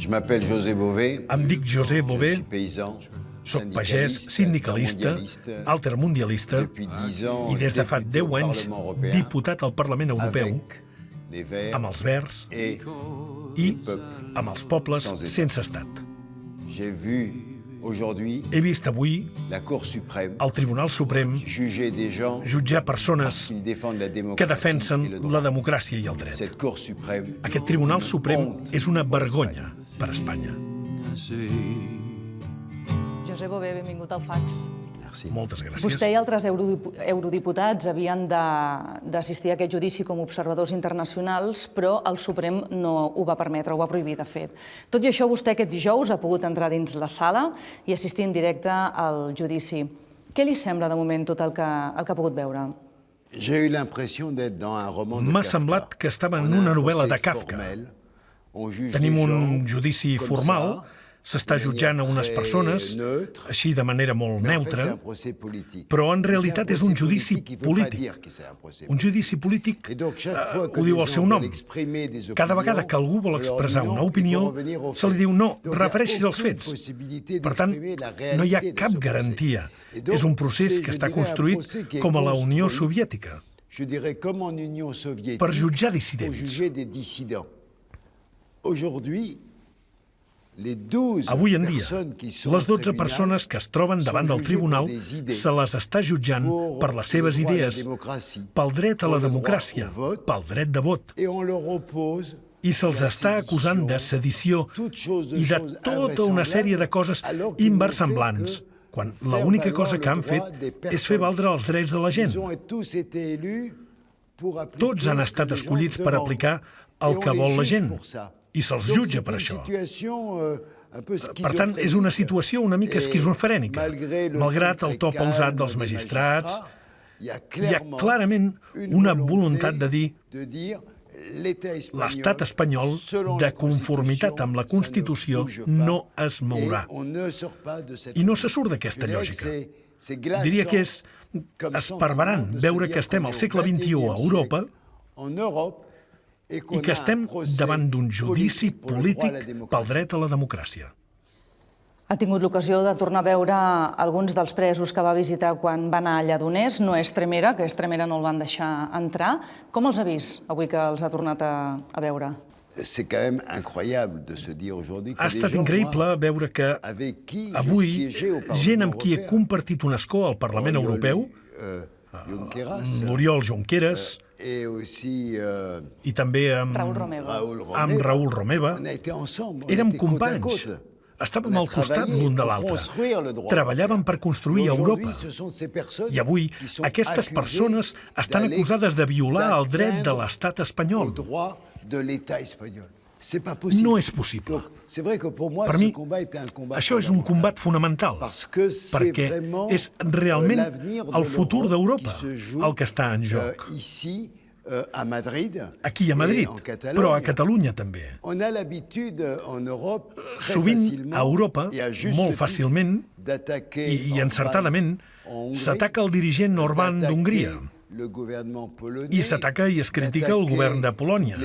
Je m'appelle José Bové. Em dic José Bové, Je suis paysan. soc pagès, sindicalista, altermundialista i des de fa 10 anys diputat al Parlament Europeu amb els Verds i amb els pobles sense estat. He vist avui el Tribunal Suprem jutjar persones que defensen la democràcia i el dret. Aquest Tribunal Suprem és una vergonya per a Espanya. José Bové, benvingut al Fax. Moltes gràcies. Vostè i altres eurodiputats havien d'assistir a aquest judici com a observadors internacionals, però el Suprem no ho va permetre, ho va prohibir, de fet. Tot i això, vostè aquest dijous ha pogut entrar dins la sala i assistir en directe al judici. Què li sembla, de moment, tot el que ha pogut veure? M'ha semblat que estava en una novel·la de Kafka. Tenim un judici formal, s'està jutjant a unes persones, així de manera molt neutra, però en realitat és un judici polític. Un judici polític ho diu el seu nom. Cada vegada que algú vol expressar una opinió, se li diu no, refereixis als fets. Per tant, no hi ha cap garantia. És un procés que està construït com a la Unió Soviètica, per jutjar dissidents. Avui en dia, les 12 persones que es troben davant del tribunal se les està jutjant per les seves idees, pel dret a la democràcia, pel dret de vot, i se'ls està acusant de sedició i de tota una sèrie de coses inversemblants, quan l'única cosa que han fet és fer valdre els drets de la gent. Tots han estat escollits per aplicar el que vol la gent, i se'ls jutja per això. Per tant, és una situació una mica esquizofrènica. Malgrat el to pausat dels magistrats, hi ha clarament una voluntat de dir l'estat espanyol, de conformitat amb la Constitució, no es mourà. I no se surt d'aquesta lògica. Diria que és esparverant veure que estem al segle XXI a Europa i que estem davant d'un judici polític pel dret a la democràcia. Ha tingut l'ocasió de tornar a veure alguns dels presos que va visitar quan va anar a Lledoners. No és Tremera, que Tremera no el van deixar entrar. Com els ha vist avui que els ha tornat a veure? Ha estat increïble veure que avui gent amb qui he compartit un escó al Parlament Europeu, l'Oriol Junqueras, i també amb Raül Romeva, érem companys. Estàvem al costat l'un de l'altre. Treballàvem per construir Europa. I avui aquestes persones estan acusades de violar el dret de l'estat espanyol. No és possible. Per mi, això és un combat fonamental, perquè és realment el futur d'Europa el que està en joc. Aquí a Madrid, però a Catalunya també. Sovint a Europa, molt fàcilment i encertadament, s'ataca el dirigent Orbán d'Hongria i s'ataca i es critica el govern de Polònia.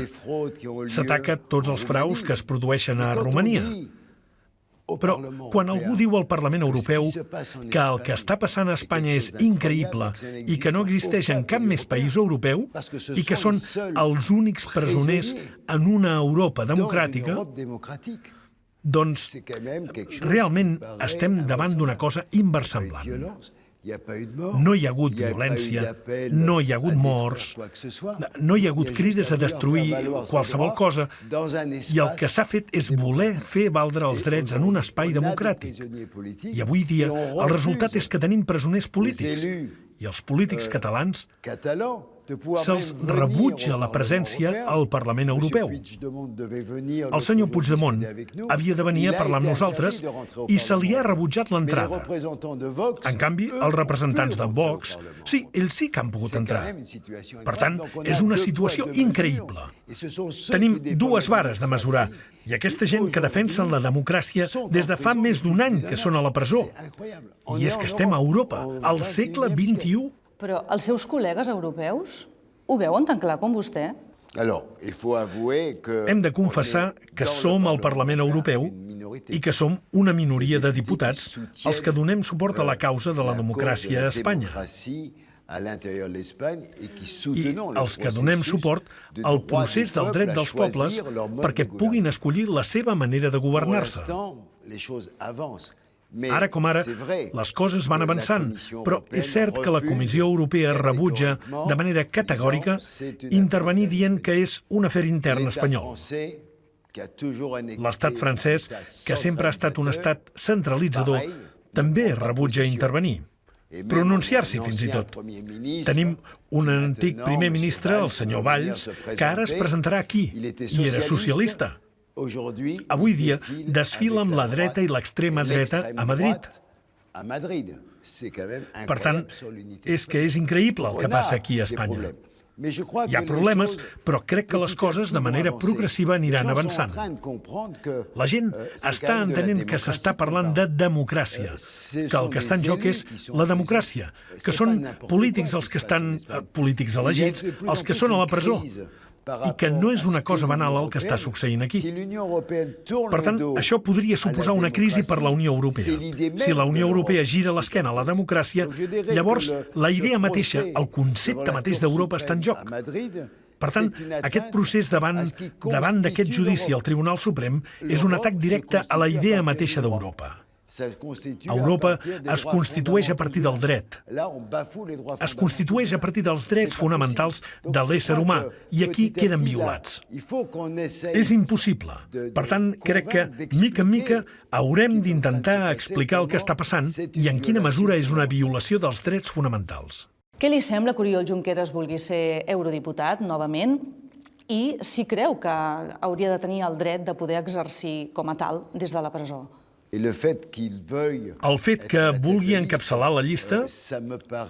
S'ataca tots els fraus que es produeixen a Romania. Però quan algú diu al Parlament Europeu que el que està passant a Espanya és increïble i que no existeix en cap més país europeu i que són els únics presoners en una Europa democràtica, doncs realment estem davant d'una cosa inversemblant. No hi ha hagut violència, no hi ha hagut morts, no hi ha hagut crides a destruir qualsevol cosa, i el que s'ha fet és voler fer valdre els drets en un espai democràtic. I avui dia el resultat és que tenim presoners polítics, i els polítics catalans se'ls rebutja la presència al Parlament Europeu. El senyor Puigdemont havia de venir a parlar amb nosaltres i se li ha rebutjat l'entrada. En canvi, els representants de Vox, sí, ells sí que han pogut entrar. Per tant, és una situació increïble. Tenim dues vares de mesurar, i aquesta gent que defensen la democràcia des de fa més d'un any que són a la presó. I és que estem a Europa, al segle XXI. Però els seus col·legues europeus ho veuen tan clar com vostè? Hem de confessar que som al Parlament Europeu i que som una minoria de diputats els que donem suport a la causa de la democràcia a Espanya i els que donem suport al procés del dret dels pobles perquè puguin escollir la seva manera de governar-se. Ara com ara, les coses van avançant, però és cert que la Comissió Europea rebutja de manera categòrica intervenir dient que és un afer intern espanyol. L'estat francès, que sempre ha estat un estat centralitzador, també rebutja intervenir, pronunciar-s'hi fins i tot. Tenim un antic primer ministre, el senyor Valls, que ara es presentarà aquí, i era socialista. Avui dia desfila amb la dreta i l'extrema dreta a Madrid. Per tant, és que és increïble el que passa aquí a Espanya. Hi ha problemes, però crec que les coses de manera progressiva aniran avançant. La gent està entenent que s'està parlant de democràcia, que el que està en joc és la democràcia, que són polítics els que estan polítics elegits, els que són a la presó, i que no és una cosa banal el que està succeint aquí. Per tant, això podria suposar una crisi per la Unió Europea. Si la Unió Europea gira l'esquena a la democràcia, llavors la idea mateixa, el concepte mateix d'Europa està en joc. Per tant, aquest procés davant d'aquest judici al Tribunal Suprem és un atac directe a la idea mateixa d'Europa. Europa es constitueix a partir del dret. Es constitueix a partir dels drets fonamentals de l'ésser humà, i aquí queden violats. És impossible. Per tant, crec que, mica en mica, haurem d'intentar explicar el que està passant i en quina mesura és una violació dels drets fonamentals. Què li sembla que Oriol Junqueras vulgui ser eurodiputat novament? I si creu que hauria de tenir el dret de poder exercir com a tal des de la presó? El fet que vulgui encapçalar la llista,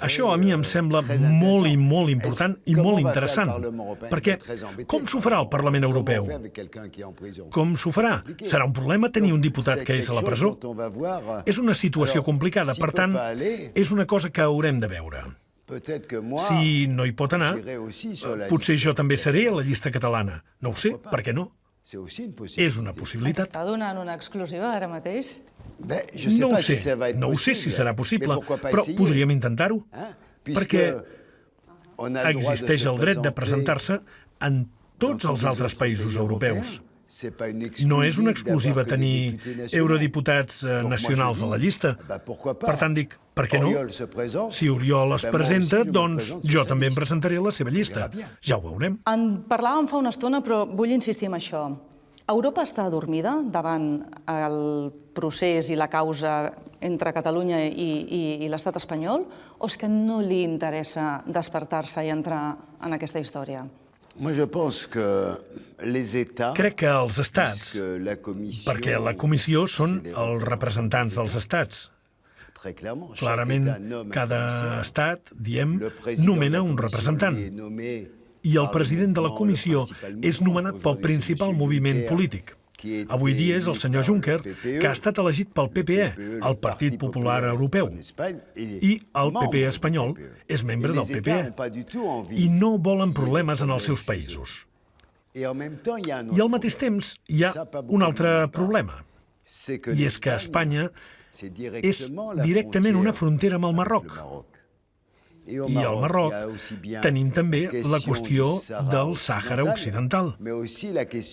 això a mi em sembla molt i molt important i molt interessant, perquè com s'ho farà el Parlament Europeu? Com s'ho farà? Serà un problema tenir un diputat que és a la presó? És una situació complicada, per tant, és una cosa que haurem de veure. Si no hi pot anar, potser jo també seré a la llista catalana. No ho sé, per què no? És una possibilitat. Ens està donant una exclusiva ara mateix? No ho sé si serà possible, però podríem intentar-ho, perquè existeix el dret de presentar-se en tots els altres països europeus. No és una exclusiva tenir eurodiputats nacionals a la llista. Per tant, dic, per què no? Si Oriol es presenta, doncs jo també em presentaré a la seva llista. Ja ho veurem. En parlàvem fa una estona, però vull insistir en això. Europa està adormida davant el procés i la causa entre Catalunya i l'estat espanyol, o és que no li interessa despertar-se i entrar en aquesta història? Crec que els estats, perquè la comissió són els representants dels estats. Clarament, cada estat, diem, nomena un representant. I el president de la comissió és nomenat pel principal moviment polític. Avui dia és el senyor Juncker, que ha estat elegit pel PPE, el Partit Popular Europeu, i el PP espanyol és membre del PPE, i no volen problemes en els seus països. I al mateix temps hi ha un altre problema, i és que Espanya és directament una frontera amb el Marroc. I al Marroc tenim també la qüestió del Sàhara Occidental.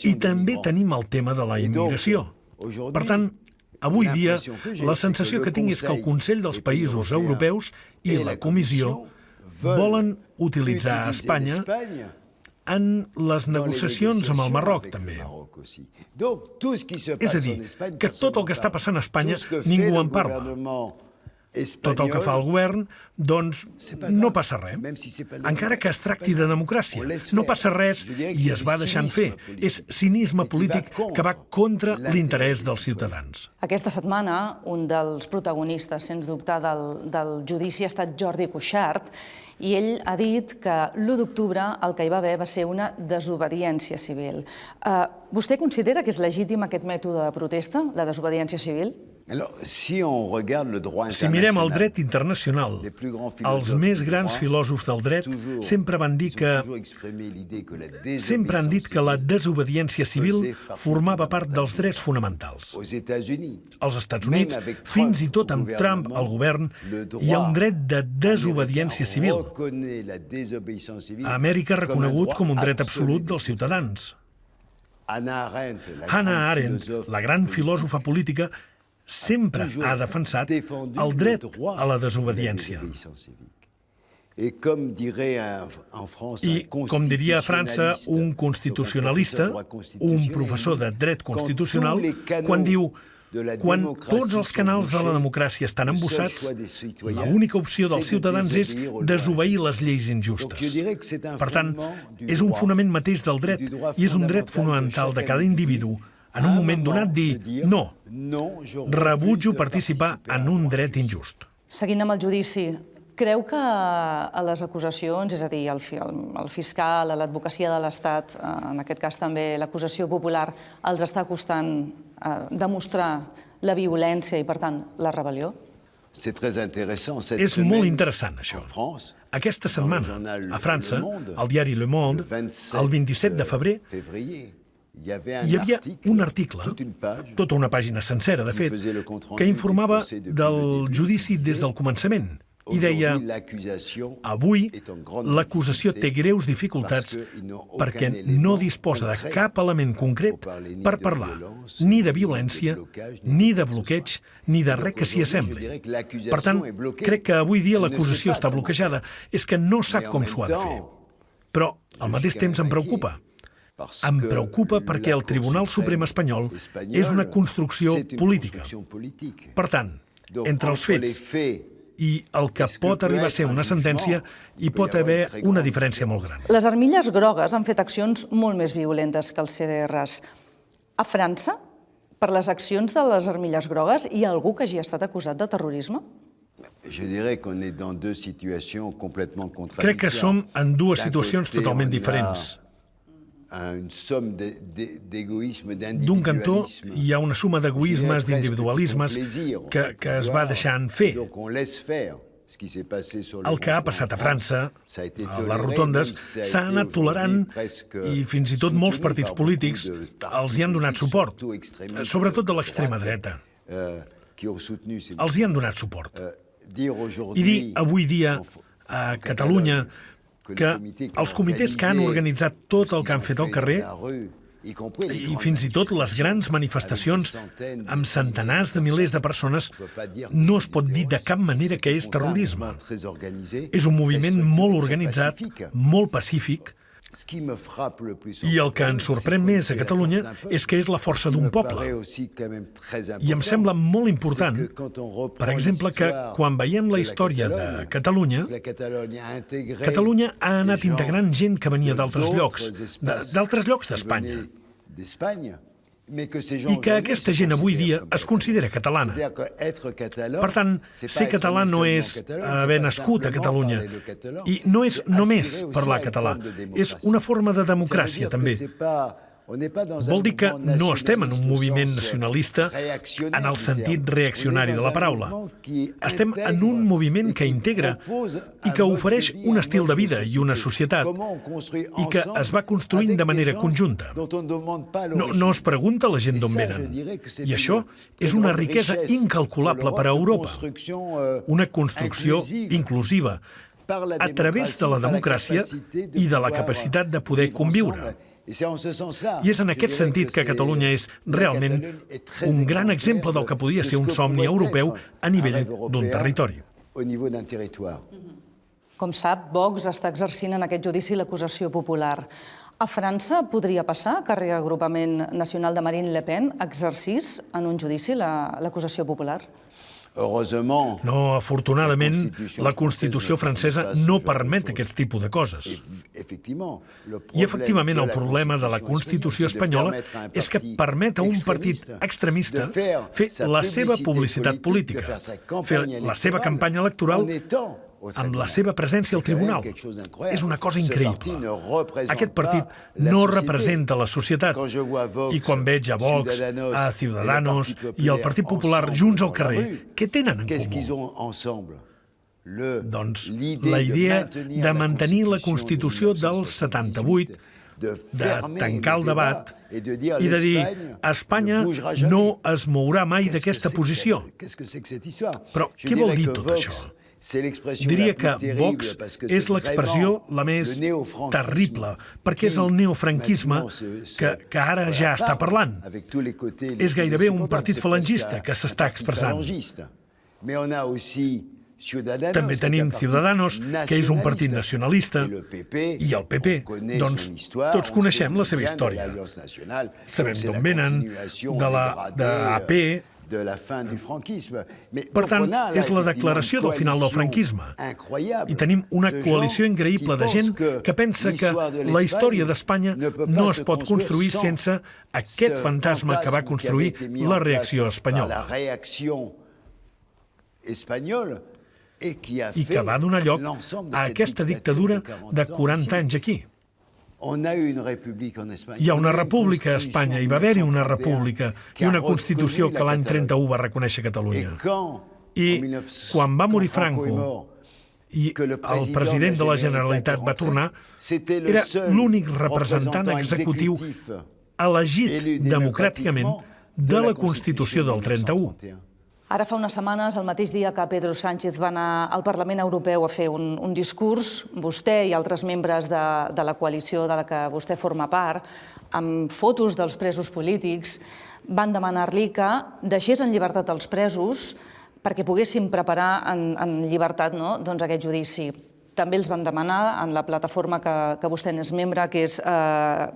I també tenim el tema de la immigració. Per tant, avui dia, la sensació que tinc és que el Consell dels Països Europeus i la Comissió volen utilitzar Espanya en les negociacions amb el Marroc, també. És a dir, que tot el que està passant a Espanya ningú en parla. Tot el que fa el govern, doncs, no passa res. Encara que es tracti de democràcia, no passa res i es va deixant fer. És cinisme polític que va contra l'interès dels ciutadans. Aquesta setmana, un dels protagonistes, sens dubte, del judici ha estat Jordi Cuixart, i ell ha dit que l'1 d'octubre el que hi va haver va ser una desobediència civil. Vostè considera que és legítim aquest mètode de protesta, la desobediència civil? Si mirem el dret internacional, els més grans filòsofs del dret sempre han dit que la desobediència civil formava part dels drets fonamentals. Als Estats Units, fins i tot amb Trump al govern, hi ha un dret de desobediència civil. A Amèrica reconegut com un dret absolut dels ciutadans. Hannah Arendt, la gran filòsofa política, sempre ha defensat el dret a la desobediència. I, com diria a França un constitucionalista, un professor de dret constitucional, quan diu: quan tots els canals de la democràcia estan embussats, l'única opció dels ciutadans és desobeir les lleis injustes. Per tant, és un fonament mateix del dret i és un dret fonamental de cada individu en un moment donat dir no, rebutjo participar en un dret injust. Seguint amb el judici, creu que a les acusacions, és a dir, el fiscal, a l'advocacia de l'Estat, en aquest cas també l'acusació popular, els està costant demostrar la violència i, per tant, la rebel·lió? És molt interessant, això. Aquesta setmana, a França, al diari Le Monde, el 27 de febrer, hi havia un article, tota una pàgina sencera, de fet, que informava del judici des del començament i deia: avui l'acusació té greus dificultats perquè no disposa de cap element concret per parlar ni de violència, ni de bloqueig, ni de res que s'hi assembli. Per tant, crec que avui dia l'acusació està bloquejada. És que no sap com s'ho ha de fer. Però, al mateix temps, em preocupa. Em preocupa perquè el Tribunal Suprem espanyol és una construcció política. Per tant, entre els fets i el que pot arribar a ser una sentència, hi pot haver una diferència molt gran. Les armilles grogues han fet accions molt més violentes que els CDRs. A França, per les accions de les armilles grogues, hi ha algú que hagi estat acusat de terrorisme? Crec que som en dues situacions totalment diferents. D'un cantó hi ha una suma d'egoismes, d'individualismes que es va deixant fer. El que ha passat a França, a les rotondes, s'ha anat tolerant i fins i tot molts partits polítics els hi han donat suport, sobretot de l'extrema dreta. Els hi han donat suport. I dir avui dia a Catalunya que els comitès que han organitzat tot el que han fet al carrer, i fins i tot les grans manifestacions amb centenars de milers de persones, no es pot dir de cap manera que és terrorisme. És un moviment molt organitzat, molt pacífic, i el que ens sorprèn més a Catalunya és que és la força d'un poble. I em sembla molt important, per exemple, que quan veiem la història de Catalunya, Catalunya ha anat integrant gent que venia d'altres llocs d'Espanya. I que aquesta gent avui dia es considera catalana. Per tant, ser català no és haver nascut a Catalunya, i no és només parlar català, és una forma de democràcia també. Vol dir que no estem en un moviment nacionalista en el sentit reaccionari de la paraula. Estem en un moviment que integra i que ofereix un estil de vida i una societat i que es va construint de manera conjunta. No es pregunta la gent d'on venen. I això és una riquesa incalculable per a Europa. Una construcció inclusiva a través de la democràcia i de la capacitat de poder conviure. I és en aquest sentit que Catalunya és realment un gran exemple del que podia ser un somni europeu a nivell d'un territori. Com sap, Vox està exercint en aquest judici l'acusació popular. A França podria passar que el reagrupament nacional de Marine Le Pen exercís en un judici l'acusació popular? No, afortunadament, la Constitució francesa no permet aquest tipus de coses. I, efectivament, el problema de la Constitució espanyola és que permet a un partit extremista fer la seva publicitat política, fer la seva campanya electoral amb la seva presència al tribunal. És una cosa increïble. Aquest partit no representa la societat. I quan veig a Vox, a Ciudadanos i al Partit Popular junts al carrer, què tenen en comú? Doncs la idea de mantenir la Constitució del 78, de tancar el debat i de dir Espanya no es mourà mai d'aquesta posició. Però què vol dir tot això? Diria que Vox és l'expressió la més terrible, perquè és el neofranquisme que ara ja està parlant. És gairebé un partit falangista que s'està expressant. També tenim Ciudadanos, que és un partit nacionalista, i el PP. Doncs tots coneixem la seva història. Sabem d'on venen, de AP. Per tant, és la declaració del final del franquisme. I tenim una coalició increïble de gent que pensa que la història d'Espanya no es pot construir sense aquest fantasma que va construir la reacció espanyola. I que va donar lloc a aquesta dictadura de 40 anys aquí. Hi ha una república a Espanya, hi va haver-hi una república i una Constitució que l'any 31 va reconèixer Catalunya. I quan va morir Franco i el president de la Generalitat va tornar, era l'únic representant executiu elegit democràticament de la Constitució del 31. Ara fa unes setmanes, el mateix dia que Pedro Sánchez va anar al Parlament Europeu a fer un discurs, vostè i altres membres de la coalició de la que vostè forma part, amb fotos dels presos polítics, van demanar-li que deixés en llibertat els presos perquè poguessin preparar en llibertat aquest judici. També els van demanar en la plataforma que vostè n'és membre, que és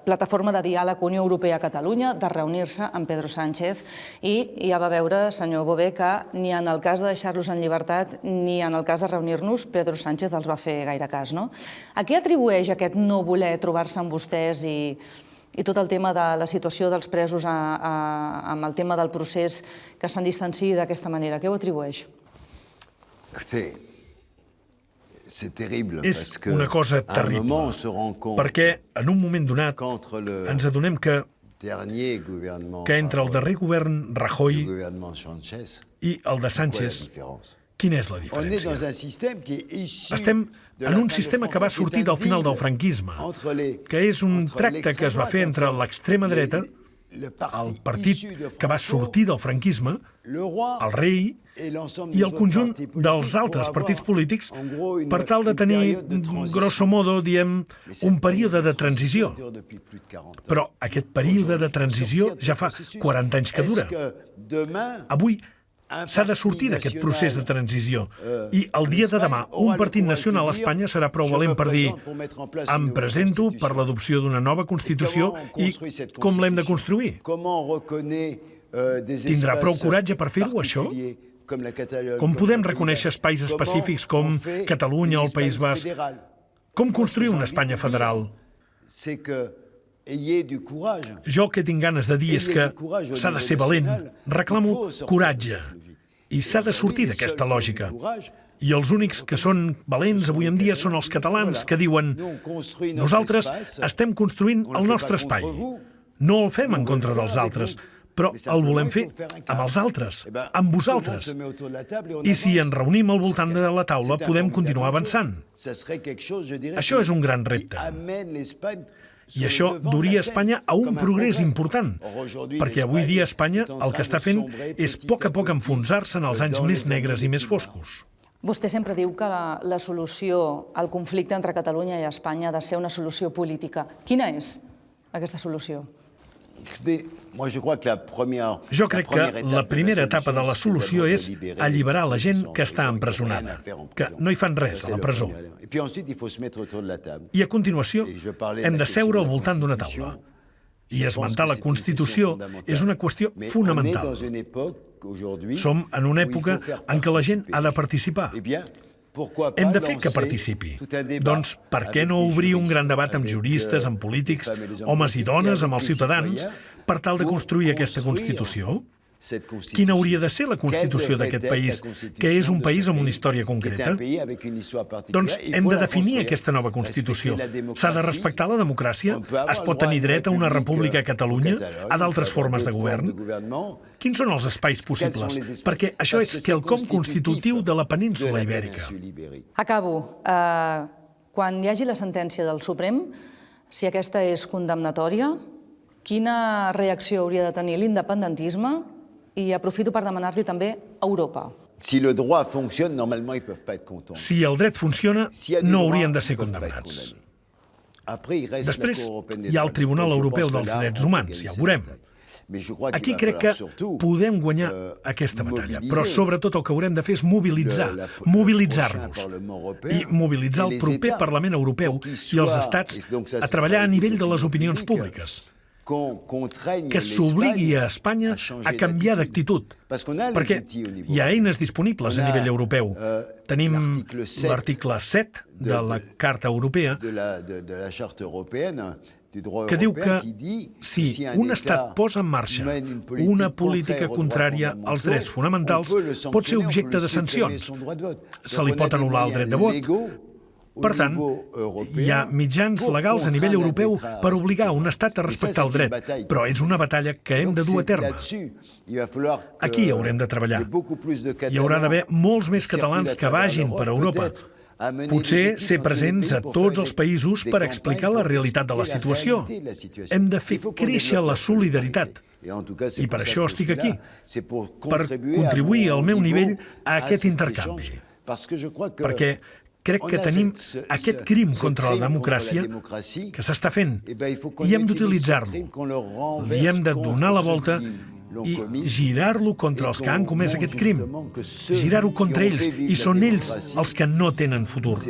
Plataforma de Diàleg Unió Europea-Catalunya, de reunir-se amb Pedro Sánchez. I ja va veure, senyor Bové, que ni en el cas de deixar-los en llibertat ni en el cas de reunir-nos, Pedro Sánchez els va fer gaire cas. A què atribueix aquest no voler trobar-se amb vostès i tot el tema de la situació dels presos amb el tema del procés que se'n distanciï d'aquesta manera? Què ho atribueix? És una cosa terrible, perquè en un moment donat ens adonem que entre el darrer govern Rajoy i el de Sánchez, quina és la diferència? Estem en un sistema que va sortir del final del franquisme, que és un tracte que es va fer entre l'extrema dreta, el partit que va sortir del franquisme, el rei i el conjunt dels altres partits polítics per tal de tenir, grosso modo, diem, un període de transició. Però aquest període de transició ja fa 40 anys que dura. Avui s'ha de sortir d'aquest procés de transició i el dia de demà un partit nacional a Espanya serà prou valent per dir em presento per l'adopció d'una nova Constitució i com l'hem de construir? Tindrà prou coratge per fer-ho, això? Com podem reconèixer espais específics com Catalunya o el País Basc? Com construir una Espanya federal? Jo el que tinc ganes de dir és que s'ha de ser valent. Reclamo coratge. I s'ha de sortir d'aquesta lògica. I els únics que són valents avui en dia són els catalans que diuen nosaltres estem construint el nostre espai. No el fem en contra dels altres, però el volem fer amb els altres, amb vosaltres. I si ens reunim al voltant de la taula, podem continuar avançant. Això és un gran repte. I això duria Espanya a un progrés important, perquè avui dia Espanya el que està fent és a poc enfonsar-se en els anys més negres i més foscos. Vostè sempre diu que la solució al conflicte entre Catalunya i Espanya ha de ser una solució política. Quina és aquesta solució? Jo crec que la primera etapa de la solució és alliberar la gent que està empresonada, que no hi fan res a la presó. I a continuació hem de seure al voltant d'una taula. I esmentar la Constitució és una qüestió fonamental. Som en una època en què la gent ha de participar. Hem de fer que participi. Doncs per què no obrir un gran debat amb juristes, amb polítics, homes i dones, amb els ciutadans, per tal de construir aquesta Constitució? Quina hauria de ser la Constitució d'aquest país, que és un país amb una història concreta? Doncs hem de definir aquesta nova Constitució. S'ha de respectar la democràcia? Es pot tenir dret a una república a Catalunya? A d'altres formes de govern? Quins són els espais possibles? Perquè això és quelcom constitutiu de la península Ibèrica. Acabo. Quan hi hagi la sentència del Suprem, si aquesta és condemnatòria, quina reacció hauria de tenir l'independentisme? I aprofito per demanar-li també a Europa. Si el dret funciona, normalment ils peuvent pas être contents. Si el dret funciona, no haurien de ser condemnats. Després hi ha el Tribunal Europeu dels Drets Humans, ja ho veurem. Aquí crec que podem guanyar aquesta batalla, però sobretot el que haurem de fer és mobilitzar-nos i mobilitzar el proper Parlament Europeu i els estats a treballar a nivell de les opinions públiques, que s'obligui a Espanya a canviar d'actitud, perquè hi ha eines disponibles a nivell europeu. Tenim l'article 7 de la Carta Europea, que diu que si un estat posa en marxa una política contrària als drets fonamentals, pot ser objecte de sancions. Se li pot anul·lar el dret de vot. Per tant, hi ha mitjans legals a nivell europeu per obligar un estat a respectar el dret, però és una batalla que hem de dur a terme. Aquí haurem de treballar. Hi haurà d'haver molts més catalans que vagin per Europa. Potser ser presents a tots els països per explicar la realitat de la situació. Hem de fer créixer la solidaritat. I per això estic aquí, per contribuir al meu nivell a aquest intercanvi. Perquè crec que tenim aquest crim contra la democràcia que s'està fent i hem d'utilitzar-lo. Li hem de donar la volta i girar-lo contra els que han comès aquest crim. Girar-ho contra ells, i són ells els que no tenen futur.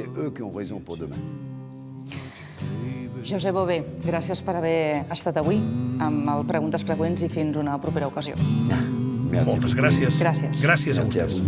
José Bové, gràcies per haver estat avui amb el Preguntes Freqüents i fins una propera ocasió. Moltes gràcies. Gràcies. Gràcies a vostès.